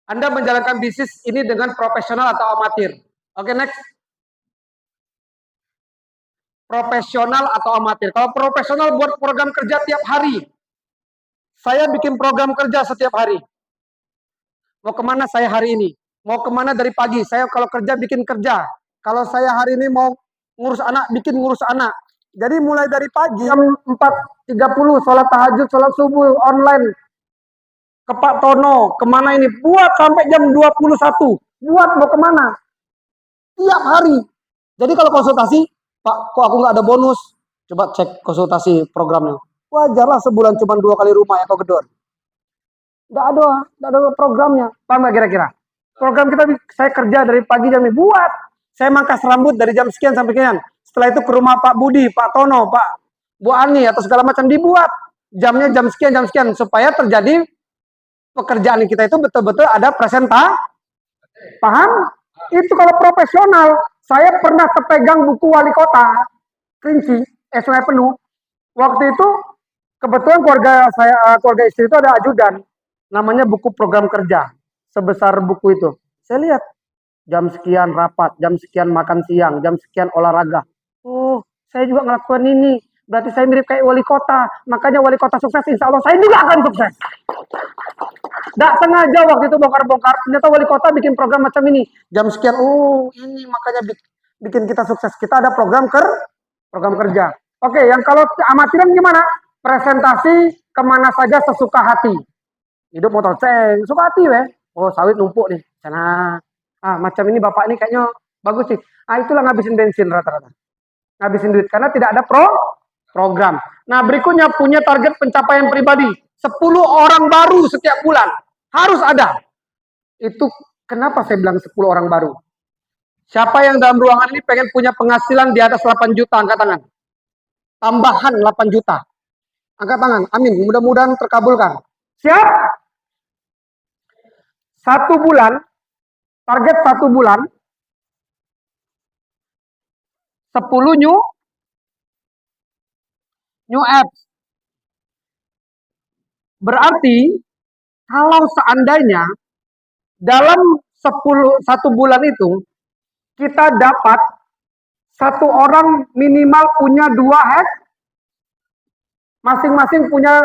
Anda menjalankan bisnis ini dengan profesional atau amatir. Oke, next. Profesional atau amatir. Kalau profesional buat program kerja tiap hari. Saya bikin program kerja setiap hari. Mau kemana saya hari ini? Mau kemana dari pagi? Saya kalau kerja bikin kerja. Kalau saya hari ini mau ngurus anak, bikin ngurus anak. Jadi mulai dari pagi jam 4.30 sholat tahajud, sholat subuh online. Ke Pak Tono, kemana ini? Buat sampai jam 21. Buat mau kemana? Tiap hari. Jadi kalau konsultasi, Pak, kok aku nggak ada bonus? Coba cek konsultasi programnya. Wajarlah sebulan cuma 2 kali rumah ya kok gedor. Nggak ada programnya. Paham nggak kira-kira? Program kita saya kerja dari pagi jam ini. Buat. Saya mangkas rambut dari jam sekian sampai sekian. Setelah itu ke rumah Pak Budi, Pak Tono, Pak Bu Ani atau segala macam dibuat. Jamnya jam sekian supaya terjadi pekerjaan kita itu betul-betul ada presentasi. Paham? Itu kalau profesional. Saya pernah terpegang buku wali kota Kerinci, sungai penuh. Waktu itu kebetulan keluarga istri itu ada ajudan, namanya buku program kerja sebesar buku itu. Saya lihat jam sekian rapat, jam sekian makan siang, jam sekian olahraga. Oh, saya juga ngelakuin ini. Berarti saya mirip kayak wali kota. Makanya wali kota sukses, insya Allah saya juga akan sukses. Nggak sengaja waktu itu bongkar-bongkar, ternyata wali kota bikin program macam ini. Jam sekian, ini makanya bikin kita sukses. Kita ada program kerja. Oke, yang kalau amatiran gimana? Presentasi kemana saja sesuka hati. Hidup motor ceng, suka hati weh. Oh, sawit numpuk nih. Sana. Macam ini bapak ini kayaknya bagus sih. Itulah ngabisin bensin rata-rata. Ngabisin duit karena tidak ada program. Nah, berikutnya punya target pencapaian pribadi. 10 orang baru setiap bulan. Harus ada. Itu kenapa saya bilang 10 orang baru? Siapa yang dalam ruangan ini pengen punya penghasilan di atas 8 juta? Angkat tangan. Tambahan 8 juta. Angkat tangan. Amin. Mudah-mudahan terkabulkan. Siap? 1 bulan. Target 1 bulan. 10 new apps. Berarti kalau seandainya dalam 1 bulan itu kita dapat 1 orang minimal punya 2 hektar, masing-masing punya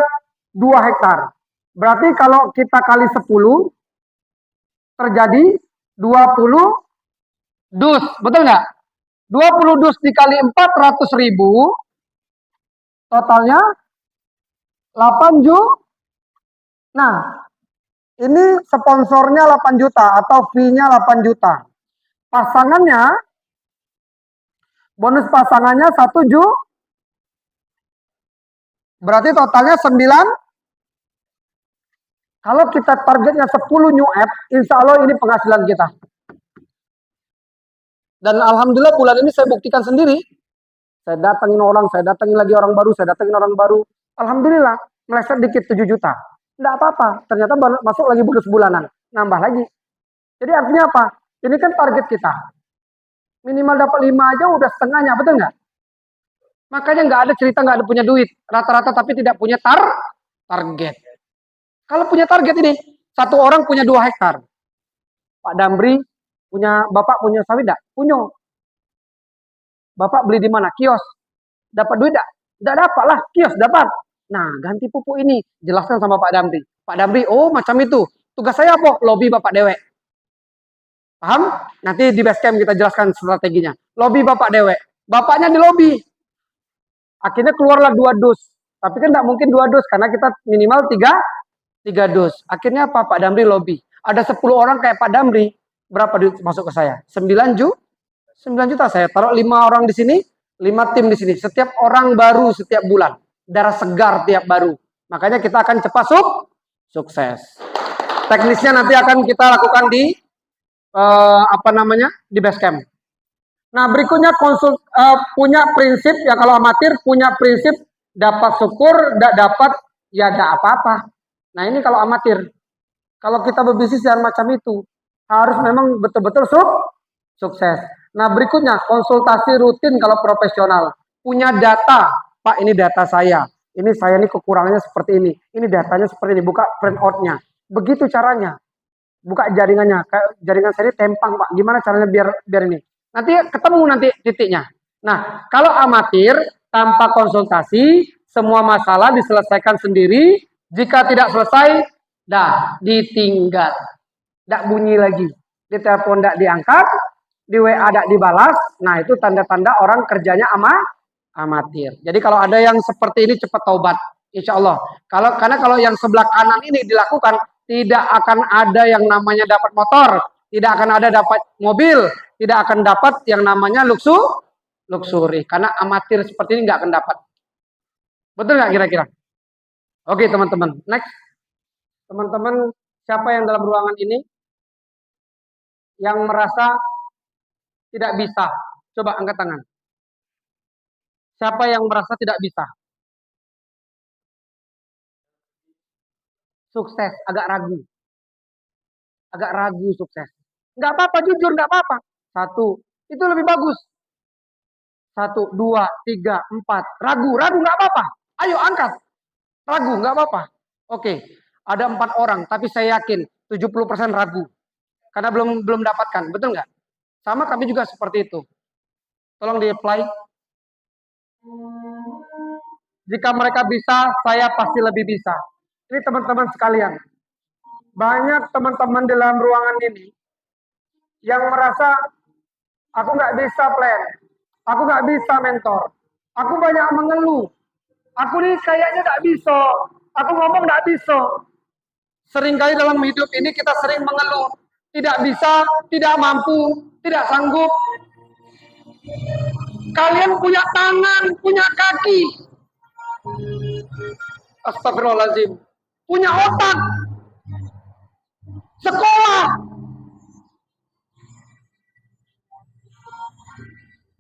2 hektar. Berarti kalau kita kali 10 terjadi 20 dus, betul nggak? 20 dus dikali 400.000 totalnya 8 juta. Nah, ini sponsornya 8 juta atau fee-nya 8 juta. Pasangannya, bonus pasangannya 1 juta. Berarti totalnya 9. Kalau kita targetnya 10 new app, insya Allah ini penghasilan kita. Dan alhamdulillah bulan ini saya buktikan sendiri. Saya datangin orang, saya datangin lagi orang baru, saya datangin orang baru. Alhamdulillah, meleset dikit 7 juta. Tidak apa-apa, ternyata masuk lagi bonus bulanan. Nambah lagi. Jadi artinya apa? Ini kan target kita. Minimal dapat 5 aja udah setengahnya, betul nggak? Makanya nggak ada cerita nggak ada punya duit. Rata-rata tapi tidak punya target. Kalau punya target ini, 1 orang punya 2 hektar. Pak Damri, Bapak punya sawit enggak? Punya. Bapak beli di mana? Kios. Dapat duit enggak? Enggak dapat lah, kios dapat. Nah, ganti pupuk ini. Jelaskan sama Pak Damri. Pak Damri, oh macam itu. Tugas saya apa? Lobby Bapak Dewek. Paham? Nanti di basecamp kita jelaskan strateginya. Lobby Bapak Dewek. Bapaknya di lobby. Akhirnya keluarlah 2 dus. Tapi kan enggak mungkin 2 dus. Karena kita minimal 3 dus. Akhirnya apa? Pak Damri lobby. Ada 10 orang kayak Pak Damri. Berapa duit masuk ke saya? 9 juta. 9 juta saya taruh 5 orang di sini, 5 tim di sini. Setiap orang baru setiap bulan. Darah segar tiap baru. Makanya kita akan cepat sukses. Teknisnya nanti akan kita lakukan di di basecamp. Nah, berikutnya punya prinsip ya, kalau amatir punya prinsip dapat syukur, tidak dapat ya tidak apa-apa. Nah, ini kalau amatir. Kalau kita berbisnis yang macam itu harus memang betul-betul sukses. Nah, berikutnya konsultasi rutin kalau profesional. Punya data, Pak ini data saya. Ini saya ini kekurangannya seperti ini. Ini datanya seperti ini, buka print out-nya. Begitu caranya. buka jaringannya. Jaringan saya ini tempang, Pak. Gimana caranya biar ini? Nanti ketemu nanti titiknya. Nah, kalau amatir tanpa konsultasi, semua masalah diselesaikan sendiri. Jika tidak selesai, dah ditinggal. Tidak bunyi lagi. Di telepon tidak diangkat, di WA tidak dibalas. Nah, itu tanda-tanda orang kerjanya amatir. Jadi kalau ada yang seperti ini cepat taubat, insya Allah. Karena kalau yang sebelah kanan ini dilakukan, tidak akan ada yang namanya dapat motor, tidak akan ada dapat mobil, tidak akan dapat yang namanya luxury. Karena amatir seperti ini nggak akan dapat. Betul nggak kira-kira? Oke teman-teman, next. Teman-teman, siapa yang dalam ruangan ini yang merasa tidak bisa? Coba angkat tangan. Siapa yang merasa tidak bisa? Sukses, agak ragu. Agak ragu sukses. Nggak apa-apa, jujur nggak apa-apa. 1, itu lebih bagus. 1, 2, 3, 4. Ragu nggak apa-apa. Ayo angkat. Ragu nggak apa-apa. Oke, ada 4 orang, tapi saya yakin 70% ragu. Karena belum dapatkan, betul nggak? Sama kami juga seperti itu. Tolong di-apply. Jika mereka bisa, saya pasti lebih bisa. Ini teman-teman sekalian. Banyak teman-teman di dalam ruangan ini yang merasa aku nggak bisa plan, aku nggak bisa mentor, aku banyak mengeluh, aku nih kayaknya nggak bisa, aku ngomong nggak bisa. Seringkali dalam hidup ini kita sering mengeluh, tidak bisa, tidak mampu, tidak sanggup. Kalian punya tangan, punya kaki, astagfirullahaladzim, punya otak, sekolah,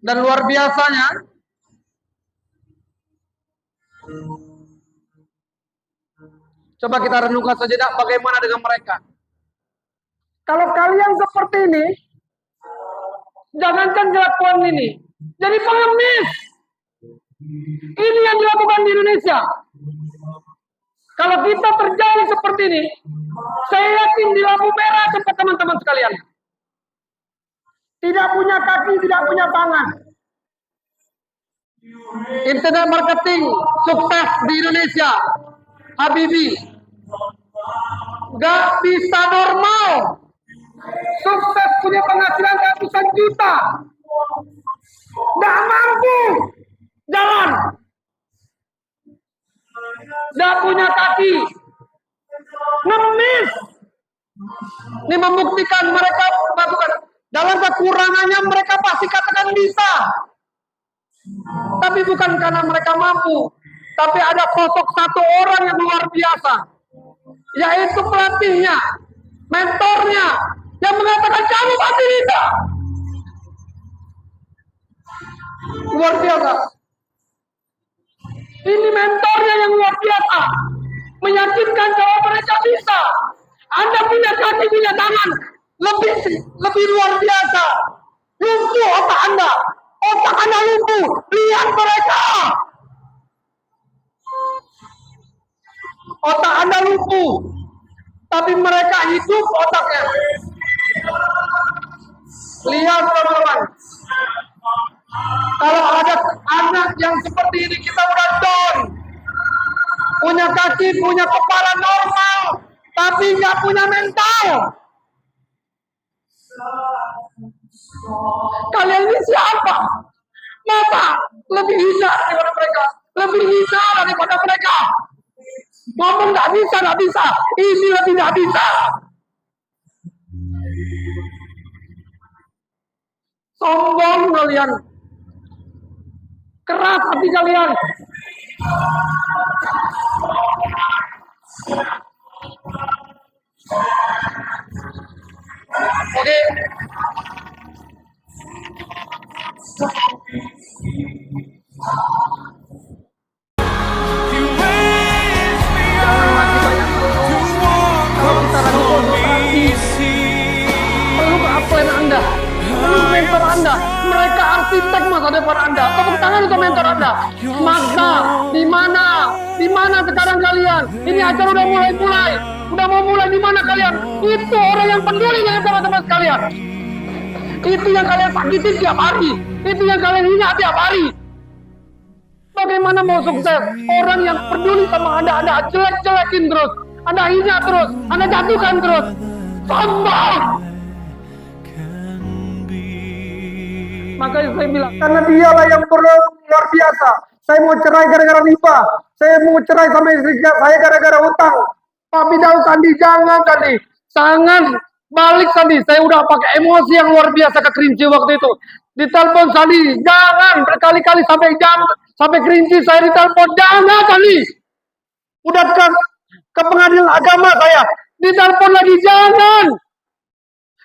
dan luar biasanya coba kita renungkan sejenak bagaimana dengan mereka. Kalau kalian seperti ini, jangankan kelakuan ini, jadi pengemis. Ini yang dilakukan di Indonesia. Kalau kita terjadi seperti ini, saya yakin di lampu merah tempat teman-teman sekalian. Tidak punya kaki, tidak punya tangan. Internet marketing sukses di Indonesia. Habibi. Gak bisa normal. Sukses punya penghasilan ratusan juta. Gak mampu jalan. Gak punya kaki. Ngemis. Ini membuktikan mereka melakukan. Dalam kekurangannya mereka pasti katakan bisa. Tapi bukan karena mereka mampu. Tapi ada sosok satu orang yang luar biasa. Yaitu pelatihnya. Mentornya. Yang mengatakan kamu pasti bisa. Luar biasa. Ini mentornya yang luar biasa. Meyakinkan bahwa mereka bisa. Anda punya kaki, punya tangan. Lebih luar biasa. Lumpuh otak Anda. Otak Anda lumpuh. Lihat mereka. Otak Anda lumpuh. Tapi mereka hidup otaknya. Lihat teman-teman. Kalau ada anak yang seperti ini kita udah down. Punya kaki, punya kepala normal. Tapi nggak punya mental. Kalian ini siapa? Masa lebih hina daripada mereka? Lebih hina daripada mereka? Ngomong nggak bisa. Ini lebih nggak bisa. Sombong kalian. Keras hati kalian. Oke. Jangan lagi banyak ngomong. Kalau kita rangkul berarti perlu ke upline Anda, perlu mentor Anda. Mereka arsitek masa depan Anda. Tepuk tangan Jangan untuk mentor Anda. Maka di mana sekarang kalian? Ini acara udah mulai, udah mau mulai. Di mana kalian? Itu orang yang peduli dengan teman-teman sekalian. Itu yang kalian sakiti tiap hari. Itu yang kalian hina tiap hari. Bagaimana mau sukses? Orang yang peduli sama Anda jelek-jelekin terus. Anda hina terus. Anda jatuhkan terus. Sombong! Makanya saya bilang, karena dialah yang luar biasa. Saya mau cerai gara-gara riba. Saya mau cerai sama istri saya gara-gara hutang. Tapi Daud Sandi, jangan Sandi. Jangan balik Sandi. Saya udah pakai emosi yang luar biasa ke Kerinci waktu itu. Ditelepon Sandi, jangan berkali-kali sampai Kerinci saya ditelepon, jangan Sandi. Udah ke pengadilan agama saya, ditelepon lagi, jangan.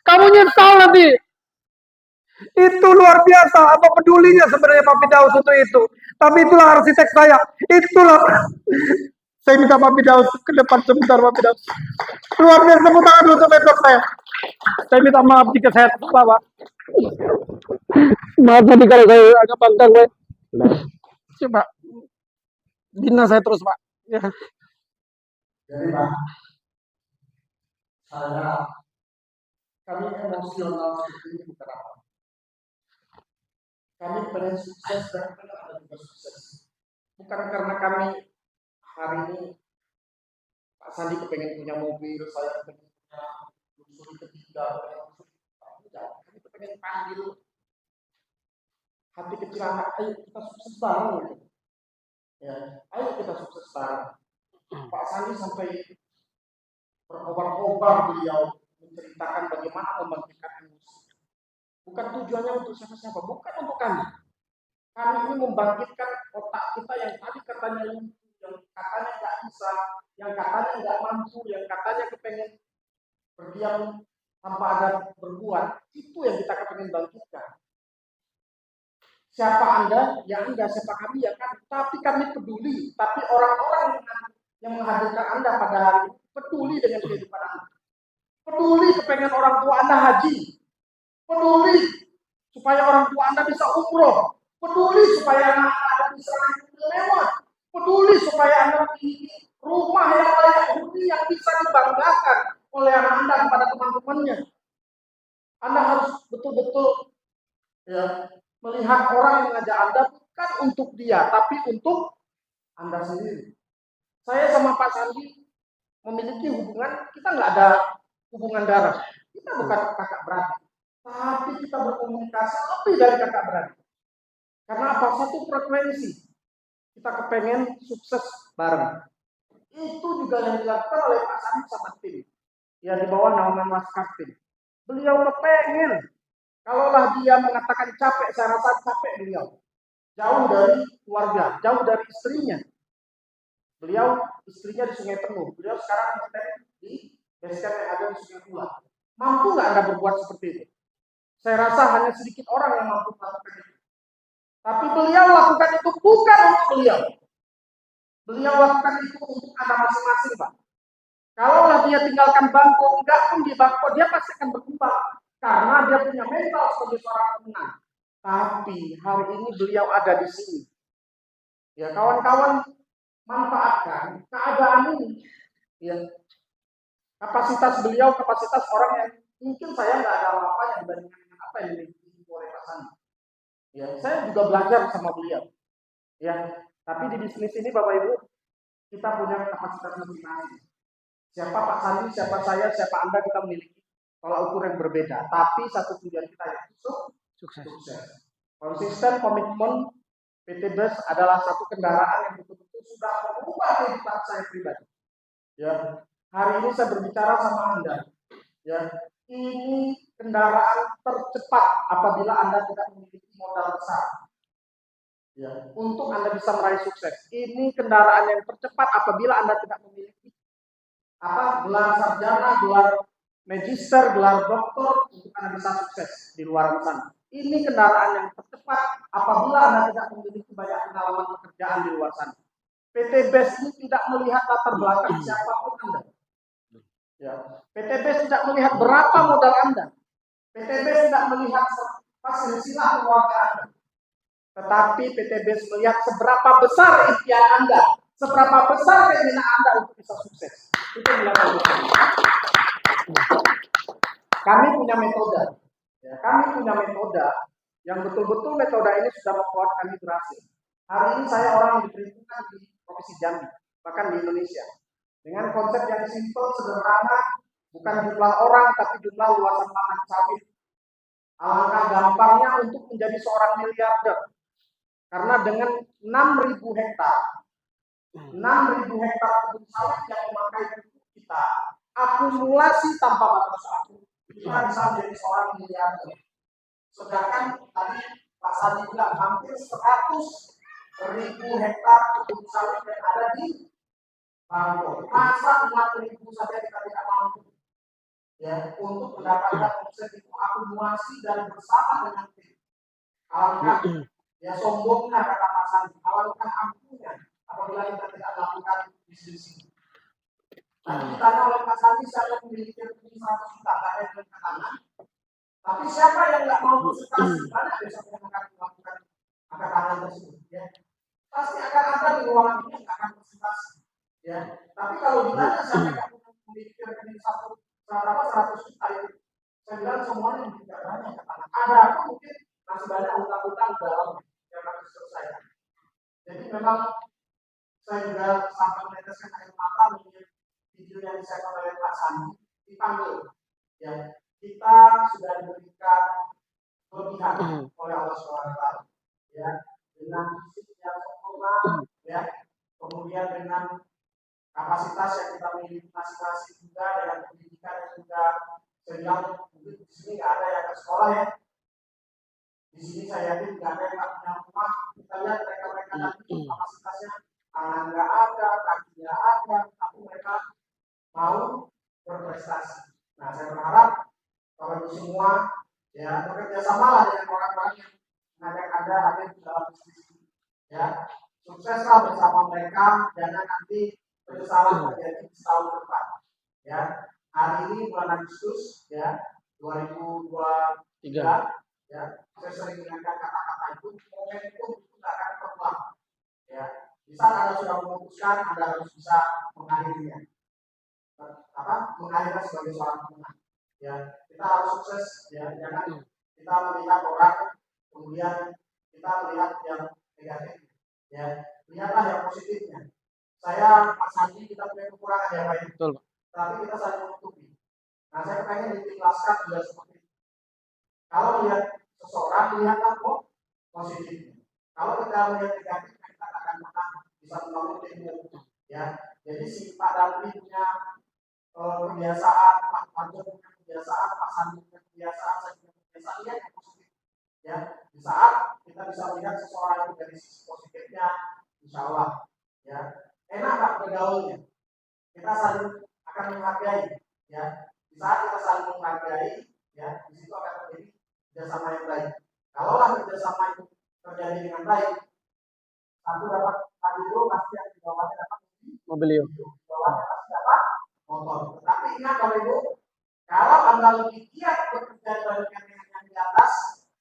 Kamu nyesal nanti. Itu luar biasa, apa pedulinya sebenarnya Pak Firdaus untuk itu. Tapi itulah arsitek saya. Itulah. Saya minta Pak Firdaus ke depan sebentar Pak Firdaus. Luar biasa, tepuk tangan dulu untuk mentor saya. Saya minta maaf jika saya salah Pak. Maaf tadi kalau saya agak pantang Pak. Coba. Bina saya terus Pak. Ya. Jadi Pak, kami emosional seperti ini bukan apa. Kami pengen sukses dan Anda juga sukses. Bukan karena kami hari ini Pak Sandi kepengen punya mobil, saya kepengen punya luxury ketiga, kami kepengen panggil hati kecil anak, ayo kita sukses bareng. Ya, ayo kita sukses bareng. Pak Sandi sampai berkobar-kobar beliau menceritakan bagaimana membangkitkan emosi. Bukan tujuannya untuk siapa-siapa, bukan untuk kami. Kami ini membangkitkan otak kita yang tadi katanya lumpuh, yang katanya nggak bisa, yang katanya nggak mampu, yang katanya kepengen berdiam tanpa ada berbuat. Itu yang kita kepengen bangkitkan. Siapa Anda? Ya Anda. Siapa kami? Ya kami. Tapi kami peduli. Tapi orang-orang yang menghadirkan Anda pada hari ini peduli dengan kehidupan Anda. Peduli kepengen orang tua Anda haji. Peduli supaya orang tua Anda bisa umroh. Peduli supaya anak Anda bisa lewat. Peduli supaya Anda memiliki rumah yang layak huni yang bisa dibanggakan oleh anak Anda kepada teman-temannya. Anda harus betul-betul ya, melihat orang yang mengajak Anda bukan untuk dia, tapi untuk Anda sendiri. Saya sama Pak Sandi memiliki hubungan, kita nggak ada hubungan darah. Kita bukan kakak beradik. Tapi kita berkomunikasi lebih dari kakak beradik. Karena apa? Satu frekuensi. Kita kepengen sukses bareng. Itu juga yang dilakukan oleh Pak Sandi sama tim. Ya di bawah naungan Mas Kapten. Beliau kepengen. Kalaulah dia mengatakan capek, saya rasa capek beliau. Jauh dari keluarga, jauh dari istrinya. Beliau istrinya di Sungai Penuh. Beliau sekarang di basecamp yang ada di Sungai Pula. Mampu nggak Anda berbuat seperti itu? Saya rasa hanya sedikit orang yang mampu melakukan itu. Tapi beliau lakukan itu bukan untuk beliau. Beliau lakukan itu untuk Anda masing-masing, Pak. Kalaulah dia tinggalkan bangku, enggak pun di bangku, dia pasti akan berkembang. Karena dia punya mental sebagai seorang pemenang. Tapi hari ini beliau ada di sini. Ya kawan-kawan, manfaatkan keadaan ini. Ya. Kapasitas beliau, kapasitas orang yang mungkin saya nggak ada apa-apanya dibandingkan dengan apa yang dimiliki oleh Pak Sandi. Ya, saya juga belajar sama beliau. Ya, tapi di bisnis ini Bapak Ibu, kita punya kapasitas masing-masing. Siapa Pak Sandi, siapa saya, siapa Anda, kita memiliki tolak ukur yang berbeda. Tapi satu tujuan kita yaitu sukses. Konsisten, komitmen, PT Bus adalah satu kendaraan yang betul-betul sudah mengubah kehidupan saya pribadi. Ya, hari ini saya berbicara sama Anda. Ya, ini kendaraan tercepat apabila Anda tidak memiliki modal besar. Ya, untuk Anda bisa meraih sukses. Ini kendaraan yang tercepat apabila Anda tidak memiliki gelar sarjana, gelar magister, gelar doktor untuk Anda bisa sukses di luar sana. Ini kendaraan yang tercepat apabila Anda tidak memiliki banyak pengalaman pekerjaan di luar sana. PT BES ini tidak melihat latar belakang siapapun Anda. Ya. PT BES tidak melihat berapa modal Anda. PT BES tidak melihat silsilah keluarga Anda. Tetapi PT BES melihat seberapa besar impian Anda, seberapa besar keinginan Anda untuk bisa sukses. Itu yang dilakukan. Kami punya metode. Ya, kami punya metode yang betul-betul metode ini sudah membuat kami berhasil. Hari ini saya orang yang diperhitungkan di Provinsi Jambi, bahkan di Indonesia. Dengan konsep yang simpel, sederhana, bukan jumlah orang, tapi jumlah luasan lahan sawit. Alangkah gampangnya untuk menjadi seorang miliarder. Karena dengan 6.000 hektar, 6.000 hektar kebun sawit yang memakai pupuk kita, akumulasi tanpa batas waktu, kita bisa menjadi seorang miliarder. Sedangkan tadi Pak Sandi bilang hampir 100.000 hektar kebun sawit yang ada di Bangkok. Masa 6.000 saja kita tidak mampu ya untuk mendapatkan omset itu akumulasi dan bersama dengan tim. Alangkah ya sombongnya kata Pak Sandi, alangkah ampuhnya apabila kita tidak melakukan bisnis ini. Tadi ditanya oleh Pak Sandi, saya memiliki 100 juta, tak ada yang kanan. Tapi siapa yang nggak mau konsultasi? Banyak besok yang akan melakukan angkat tangan tersebut. Ya. Pasti akan ada di ruangan ini yang akan konsultasi. Ya. Tapi kalau ditanya siapa yang memiliki rekening 100 juta itu, saya bilang semuanya tidak banyak. Ada apa mungkin masih banyak utang-utang dalam yang harus diselesaikan. Jadi memang saya juga sampai meneteskan air mata melihat video yang disampaikan oleh Pak Sandi dipanggil. Ya, kita sudah diberikan kelebihan oleh Allah SWT, ya, dengan fisik yang sempurna, ya, kemudian dengan kapasitas yang kita miliki masing-masing juga, dengan pendidikan yang juga sehingga mungkin di sini nggak ada yang ke sekolah ya. Di sini saya yakin nggak ada yang nggak punya rumah. Kita lihat mereka nanti kapasitasnya tangan nggak ada, kaki nggak ada, tapi mereka mau berprestasi. Nah, saya berharap kalau semua ya bekerja sama lah dengan orang-orang yang mengajak Anda hadir di dalam bisnis ini. Ya, sukseslah bersama mereka, jangan nanti penyesalan terjadi di tahun depan. Ya, hari ini bulan Agustus ya 2023 ya, saya sering mendengar kata-kata itu, momentum itu tidak akan terulang. Ya, di saat Anda sudah memutuskan, Anda harus bisa mengakhirinya. Mengakhirnya sebagai seorang pemenang. Ya, kita harus sukses. Ya, jangan kita melihat orang, kemudian kita melihat yang negatif. Ya, lihatlah yang positifnya. Saya Pak Sandi kita punya kekurangan ya Pak. Betul. Tapi kita saling menutupi. Nah, saya pengen ditilaskan juga seperti itu. Kalau melihat seseorang, lihatlah kok positifnya. Kalau kita melihat negatif, kita akan bisa membangun tim. Ya, jadi si Pak Dalmi punya kebiasaan, Pak Panjo punya kebiasaan, Pak Sandi punya kebiasaan, saya punya kebiasaan yang positif. Ya, di saat kita bisa melihat seseorang itu dari sisi positifnya, insya Allah, ya enak Pak bergaulnya. Kita saling akan menghargai, ya. Di saat kita saling menghargai, ya, di situ akan terjadi kerjasama yang baik. Kalaulah kerjasama itu terjadi dengan baik, satu dapat radio, pasti yang di bawahnya dapat mobil, di bawahnya pasti dapat motor. Tetapi ingat Bapak Ibu, kalau Anda lebih giat bekerja dibandingkan dengan yang di atas,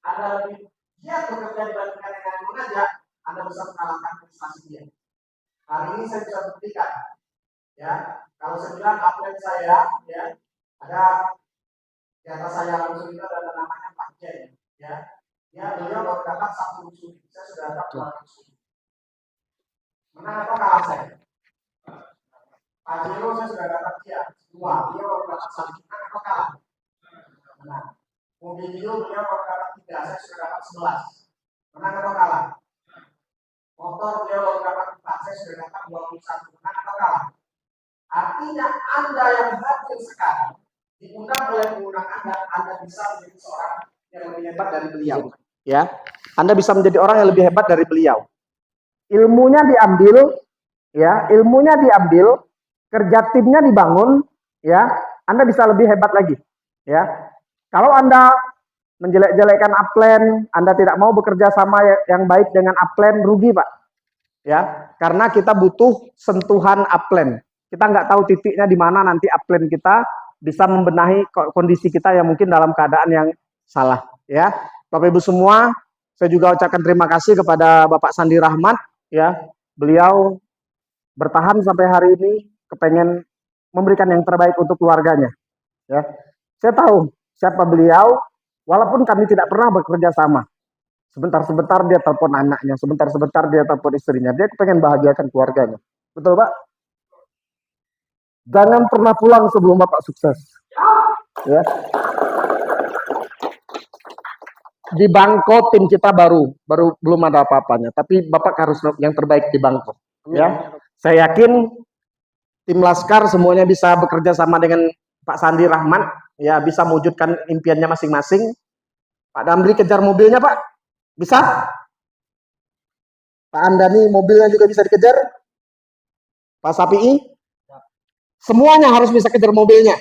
Anda lebih giat bekerja dibandingkan dengan yang mengajak, Anda bisa mengalahkan prestasi dia. Hari ini saya bisa buktikan, ya. Kalau saya bilang upline saya, ya, ada di atas saya langsung itu ada namanya Pak Jen, ya. Beliau baru dapat 1 studi, saya sudah dapat 2 studi. Menang atau kalah saya? Pak Jero saya sudah dapat dia 2, dia baru dapat 1, menang atau kalah? Menang. Mobil beliau baru dapat 3, saya sudah dapat 11, menang atau kalah? Motor beliau baru dapat 4, saya sudah dapat 21, menang atau kalah? Artinya Anda yang hadir sekarang diundang oleh pengundang Anda bisa menjadi seorang yang lebih hebat dari beliau. Ya, Anda bisa menjadi orang yang lebih hebat dari beliau. Ilmunya diambil, ya, ilmunya diambil, kerja timnya dibangun, ya, Anda bisa lebih hebat lagi. Ya, kalau Anda menjelek-jelekan upline, Anda tidak mau bekerja sama yang baik dengan upline, rugi Pak. Ya, karena kita butuh sentuhan upline. Kita nggak tahu titiknya di mana nanti upline kita bisa membenahi kondisi kita yang mungkin dalam keadaan yang salah. Ya, Bapak Ibu semua, Saya juga ucapkan terima kasih kepada Bapak Sandi Rahmat, ya. Beliau bertahan sampai hari ini, kepengen memberikan yang terbaik untuk keluarganya, ya. Saya tahu siapa beliau, walaupun kami tidak pernah bekerja sama. Sebentar-sebentar dia telepon anaknya, sebentar-sebentar dia telepon istrinya. Dia pengen bahagiakan keluarganya. Betul, Pak? Jangan pernah pulang sebelum Bapak sukses. Ya. Di Bangko tim kita baru belum ada apa-apanya, tapi Bapak harus yang terbaik di Bangko. Ya. Saya yakin tim Laskar semuanya bisa bekerja sama dengan Pak Sandi Rahmat, ya, bisa mewujudkan impiannya masing-masing. Pak Damri kejar mobilnya, Pak. Bisa? Pak Andani mobilnya juga bisa dikejar? Pak Sapii? Semuanya harus bisa kejar mobilnya.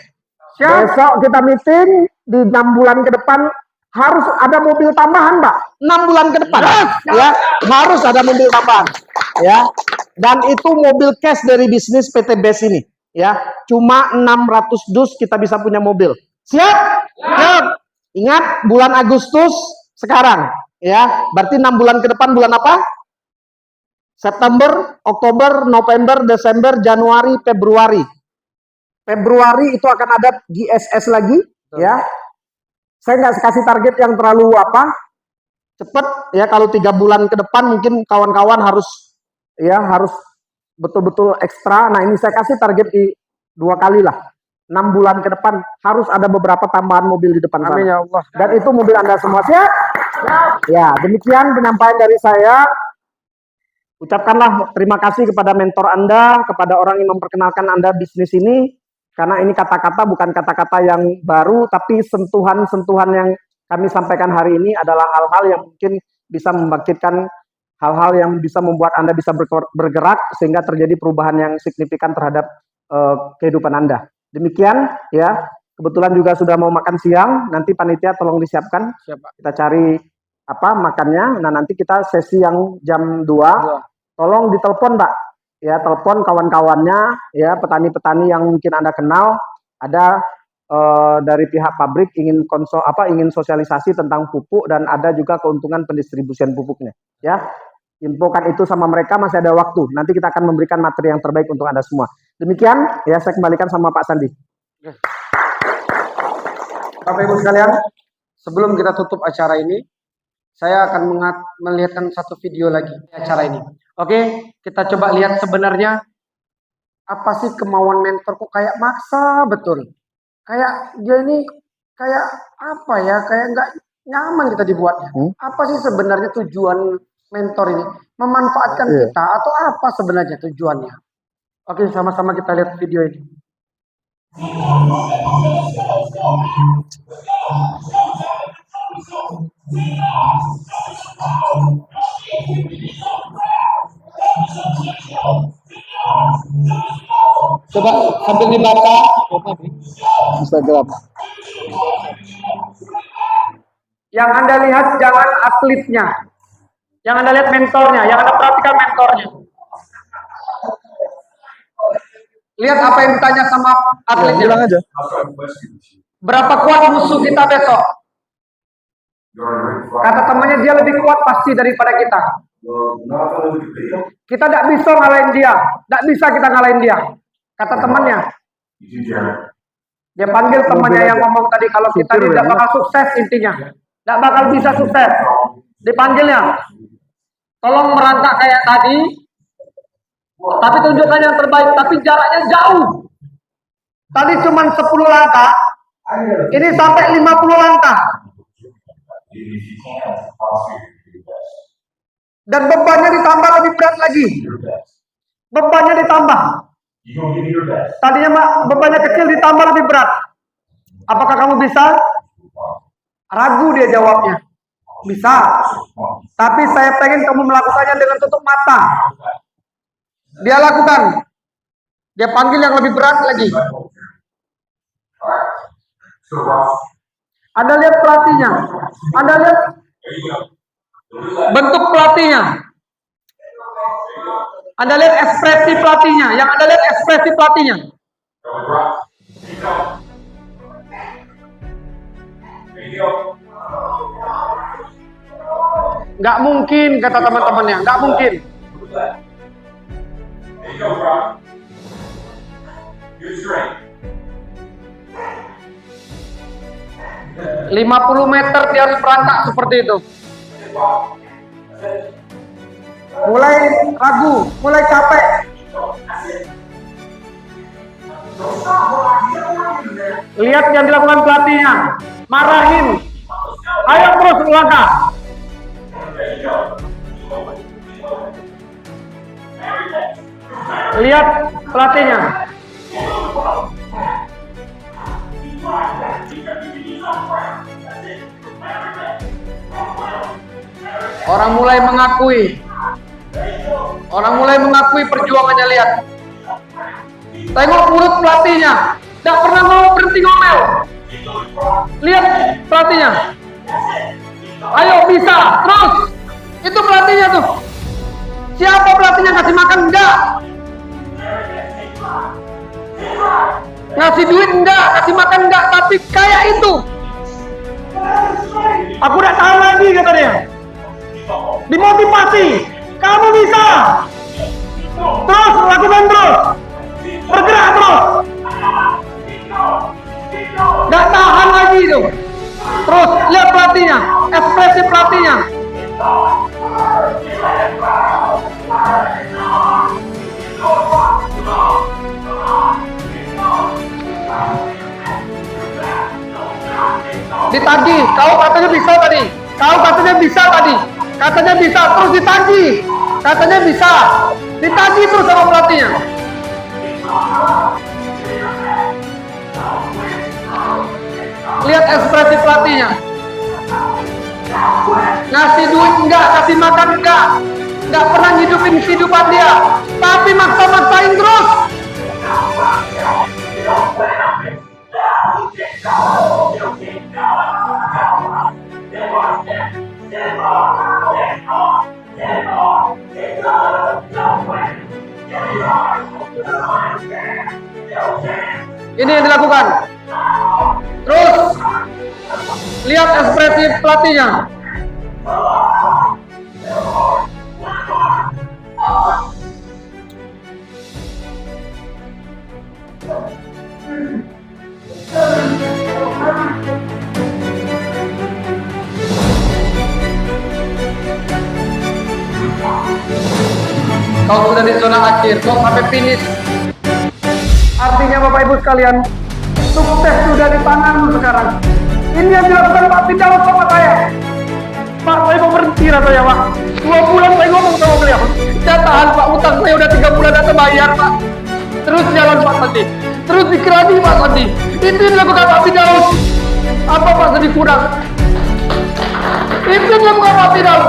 Siap. Besok kita meeting di 6 bulan ke depan harus ada mobil tambahan, Pak. 6 bulan ke depan, ya, harus ada mobil tambahan, ya. Dan itu mobil cash dari bisnis PT BES ini, ya. Cuma 600 dus kita bisa punya mobil. Siap? Siap. Ingat bulan Agustus sekarang, ya. Berarti 6 bulan ke depan bulan apa? September, Oktober, November, Desember, Januari, Februari. Februari itu akan ada GSS lagi, ya. Saya nggak kasih target yang terlalu cepet, ya. Kalau 3 bulan ke depan mungkin kawan-kawan harus betul-betul ekstra. Nah, ini saya kasih target di 2 kali lah. 6 bulan ke depan harus ada beberapa tambahan mobil di depan sana. Amin ya Allah. Dan itu mobil Anda semua, siap? Ya, demikian penyampaian dari saya. Ucapkanlah terima kasih kepada mentor Anda, kepada orang yang memperkenalkan Anda bisnis ini. Karena ini kata-kata bukan kata-kata yang baru, tapi sentuhan-sentuhan yang kami sampaikan hari ini adalah hal-hal yang mungkin bisa membangkitkan hal-hal yang bisa membuat Anda bisa bergerak sehingga terjadi perubahan yang signifikan terhadap kehidupan Anda. Demikian, ya. Kebetulan juga sudah mau makan siang, nanti panitia tolong disiapkan. Siap, Kita cari makannya. Nah, nanti kita sesi yang jam 2. Tolong ditelepon, Pak. Ya, telepon kawan-kawannya, ya, petani-petani yang mungkin Anda kenal, ada dari pihak pabrik ingin sosialisasi tentang pupuk dan ada juga keuntungan pendistribusian pupuknya, ya. Infokan itu sama mereka, masih ada waktu. Nanti kita akan memberikan materi yang terbaik untuk Anda semua. Demikian, ya, saya kembalikan sama Pak Sandi. Bapak Ibu sekalian, sebelum kita tutup acara ini, saya akan melihatkan satu video lagi di acara ini. Oke, kita coba lihat sebenarnya apa sih kemauan mentor kok kayak maksa betul. Kayak dia ini kayak apa ya, kayak nggak nyaman kita dibuatnya. Apa sih sebenarnya tujuan mentor ini? Memanfaatkan kita atau apa sebenarnya tujuannya? Oke, sama-sama kita lihat video ini. Coba sambil dibaca Instagram. Yang Anda lihat jangan atletnya, yang Anda lihat mentornya, yang Anda perhatikan mentornya. Lihat apa yang ditanya sama atletnya. Bilang aja. Berapa kuat musuh kita besok? Kata temannya dia lebih kuat pasti daripada kita. Kita tidak bisa ngalahin dia, tidak bisa kita ngalahin dia. Kata temannya. Dia panggil temannya yang ngomong tadi kalau kita tidak bakal sukses intinya, tidak bakal bisa sukses. Dipanggilnya, tolong merangkak kayak tadi, tapi tunjukkan yang terbaik, tapi jaraknya jauh. Tadi cuma 10 langkah, ini sampai 50 langkah. Dan bebannya ditambah lebih berat lagi. Bebannya ditambah. Tadinya bebannya kecil ditambah lebih berat. Apakah kamu bisa? Ragu dia jawabnya. Bisa. Tapi saya pengen kamu melakukannya dengan tutup mata. Dia lakukan. Dia panggil yang lebih berat lagi. Anda lihat pelatihnya. Anda lihat bentuk pelatihnya. Anda lihat ekspresi pelatihnya. Yang Anda lihat ekspresi pelatihnya. Nggak mungkin, kata teman-temannya. Nggak mungkin. There you go, bro. Good strength. 50 meter dia harus merangkak seperti itu. Mulai ragu, mulai capek. Lihat yang dilakukan pelatihnya, marahin. Ayo terus langkah. Lihat pelatihnya. Orang mulai mengakui. Orang mulai mengakui perjuangannya, lihat. Tengok mulut pelatihnya. Tidak pernah mau berhenti ngomel. Lihat pelatihnya. Ayo bisa, terus. Itu pelatihnya tuh. Siapa pelatihnya ngasih makan? Enggak. Ngasih duit enggak, kasih makan enggak, tapi kayak itu. Aku udah tahan lagi katanya. Dimotivasi. Kamu bisa. Terus lakukan terus. Bergerak terus. Nggak tahan lagi itu. Terus lihat pelatihnya, ekspresi pelatihnya. Ditagih, kau katanya bisa tadi. Kau katanya bisa tadi. Katanya bisa, terus ditagih. Katanya bisa. Ditagih terus sama pelatihnya. Lihat ekspresi pelatihnya. Ngasih duit enggak, kasih makan enggak. Enggak pernah ngidupin kehidupan dia. Tapi maksa-maksain terus. Ini yang dilakukan. Terus lihat ekspresi pelatihnya. Kau sudah di zona akhir, kau sampai finish. Artinya Bapak Ibu sekalian, sukses sudah di tanganmu sekarang. Ini yang dilakukan Pak Firdaus sama saya. Pak, saya mau berhenti rasanya Pak. 2 bulan saya ngomong sama beliau. Saya tahan Pak, utang saya udah 3 bulan tidak terbayar Pak. Terus jalan Pak Sandi. Terus dikerani Pak Sandi. Itu yang dilakukan Pak Firdaus. Apa Pak Sandi kurang? Itu yang dilakukan Pak Firdaus.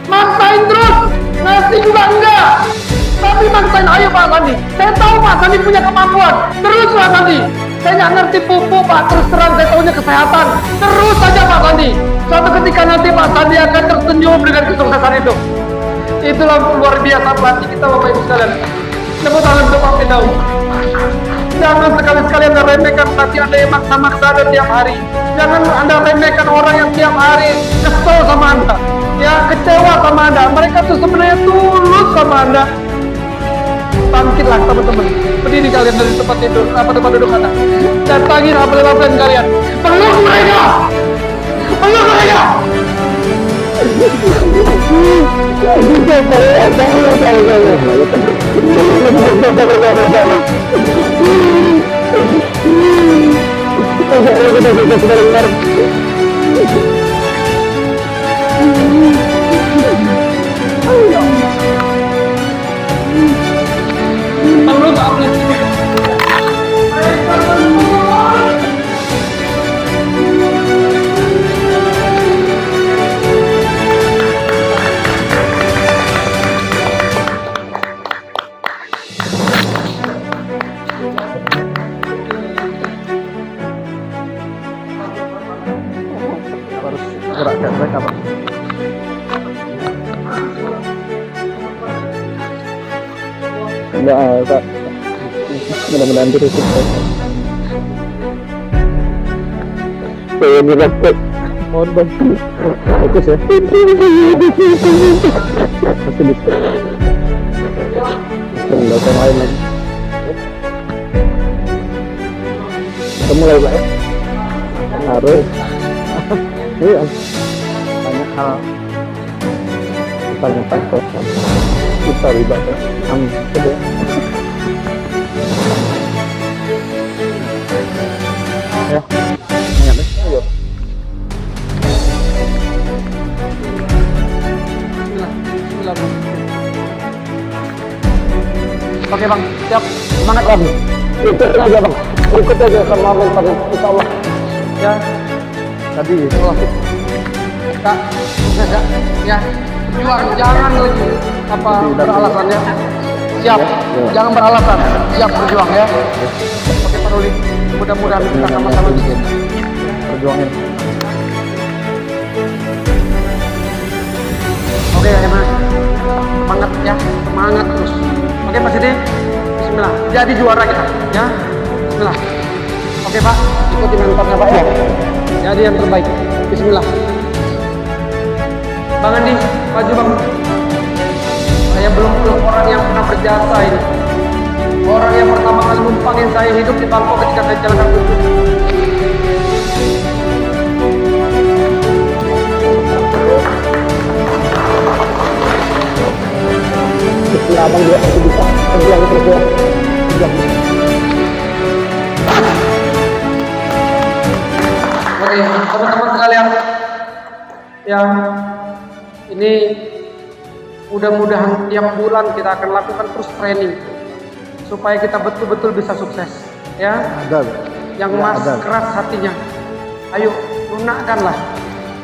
Maksain terus. Ngasih juga enggak. Tapi maksain, ayo Pak Sandi. Saya tahu Pak Sandi punya kemampuan. Terus Pak Sandi. Saya nggak ngerti pupuk Pak, terus terang saya tahunya kesehatan. Terus saja Pak Sandi. Suatu ketika nanti Pak Sandi akan tersenyum dengan kesuksesan itu. Itulah luar biasa pelatih kita Bapak Ibu sekalian. Tepuk tangan untuk Pak Firdaus. Jangan sekali-sekali Anda remehkan pelatih Anda yang maksa-maksa Anda tiap hari. Jangan Anda remehkan orang yang tiap hari kesel sama Anda. Ya, kecewa sama Anda. Mereka tuh sebenarnya tulus sama Anda. Bangkitlah teman-teman. Berdiri kalian dari tempat tidur, tempat duduk Anda. Datangi apel-apel kalian. Peluk mereka. Peluk mereka. Peluk apel. Gerakkan mereka Pak. Enggak, Pak. Mudah-mudahan terus. Saya Mohon bantu. Fokus ya. Masih bisa. Enggak usah main lagi. Kita mulai Pak ya. Harus. Iya. Banyak hal. Kita kosong. Kita ribet ya. Coba. Ya. Ingat deh. Ayo. Oke bang, siap. Semangat bang. Ikut aja bang. Ikut aja sama mentor. Insya Allah. Ya, Tadi. kak, enggak, ya. Juang, jangan lagi apa beralasannya. Siap, jangan beralasan. Siap berjuang ya. Oke Pak Ruli, mudah-mudahan kita sama-sama bisa. Perjuangin. Oke ya Mas, semangat ya, semangat terus. Oke Mas Siti, Bismillah, jadi juara kita ya. Bismillah. Oke Pak, ikuti mentornya Pak ya. Jadi yang terbaik. Bismillah. Bang Andi, maju bang. Saya belum orang yang pernah berjasa ini. Orang yang pertama kali numpangin saya hidup di Bangkok ketika saya jalan kaki. Bismillah abang dia masih bisa. Perjuang terus ya. Oke, teman-teman sekalian, ya ini mudah-mudahan tiap bulan kita akan lakukan terus training supaya kita betul-betul bisa sukses. Ya, Ada. yang Ya, mas ada. keras hatinya, ayo lunakkanlah.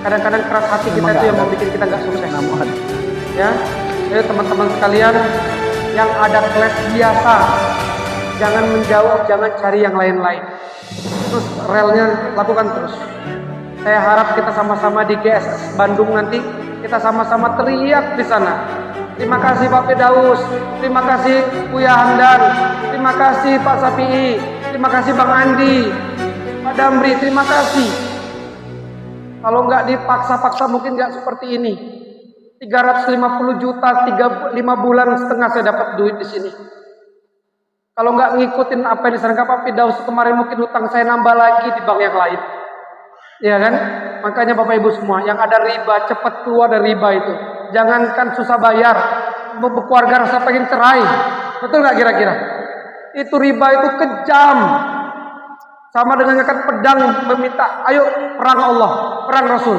Kadang-kadang keras hati kita Memang itu yang ada. membuat kita nggak sukses. Namun Ya, jadi teman-teman sekalian yang ada kelas biasa, jangan menjauh, jangan cari yang lain-lain. Terus relnya lakukan terus. Saya harap kita sama-sama di GSS Bandung nanti kita sama-sama teriak di sana. Terima kasih Pak Firdaus, terima kasih Buya Hamdan, terima kasih Pak Sapi'i, terima kasih Bang Andi, Pak Damri, terima kasih. Kalau nggak dipaksa-paksa mungkin nggak seperti ini. 350 juta, 5 bulan setengah saya dapat duit di sini. Kalau nggak ngikutin apa yang disarankan Pak Firdaus kemarin mungkin hutang saya nambah lagi di bank yang lain. Ya kan? Makanya Bapak Ibu semua, yang ada riba, cepat keluar dari riba itu. Jangankan susah bayar, keluarga rasa pengen cerai. Betul nggak kira-kira? Itu riba itu kejam. Sama dengan kan pedang meminta, ayo perang Allah, perang Rasul.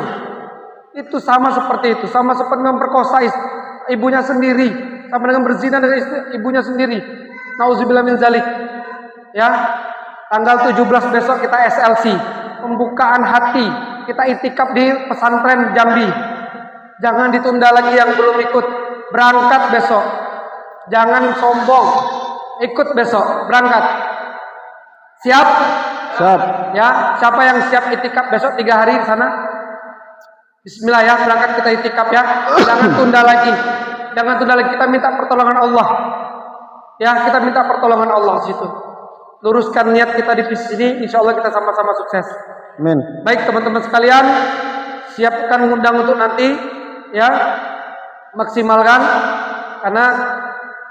Itu sama seperti itu, sama seperti memperkosa ibunya sendiri, sama dengan berzina dengan ibunya sendiri. Nauzubillah min zalik. Ya, tanggal 17 besok kita SLC, pembukaan hati, kita itikaf di pesantren Jambi. Jangan ditunda lagi yang belum ikut, berangkat besok. Jangan sombong, ikut besok, berangkat. Siap? siap. Ya, siapa yang siap itikaf besok 3 hari di sana? Bismillah ya, berangkat kita itikaf ya. Jangan tunda lagi. Jangan tunda lagi, kita minta pertolongan Allah. Ya, kita minta pertolongan Allah di situ. Luruskan niat kita di sini, insya Allah kita sama-sama sukses. Amin. Baik teman-teman sekalian, siapkan undang untuk nanti, ya, maksimalkan, karena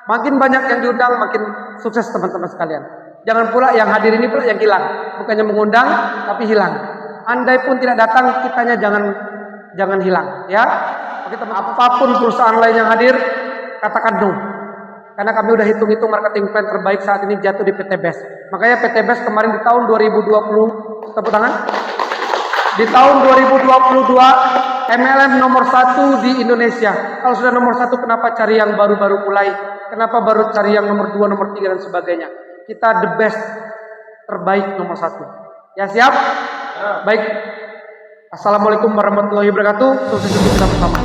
makin banyak yang diundang, makin sukses teman-teman sekalian. Jangan pula yang hadir ini pula yang hilang, bukannya mengundang, tapi hilang. Andai pun tidak datang, kitanya jangan hilang, ya. Oke teman, apapun perusahaan lain yang hadir, katakan no. Karena kami udah hitung-hitung marketing plan terbaik saat ini jatuh di PT Best. Makanya PT Best kemarin di tahun 2020, tepuk tangan. Di tahun 2022 MLM nomor 1 di Indonesia. Kalau sudah nomor 1 kenapa cari yang baru-baru mulai? Kenapa baru cari yang nomor 2, nomor 3 dan sebagainya? Kita the best, terbaik nomor 1. Ya siap? Baik. Assalamualaikum warahmatullahi wabarakatuh. Sukses untuk kita bersama.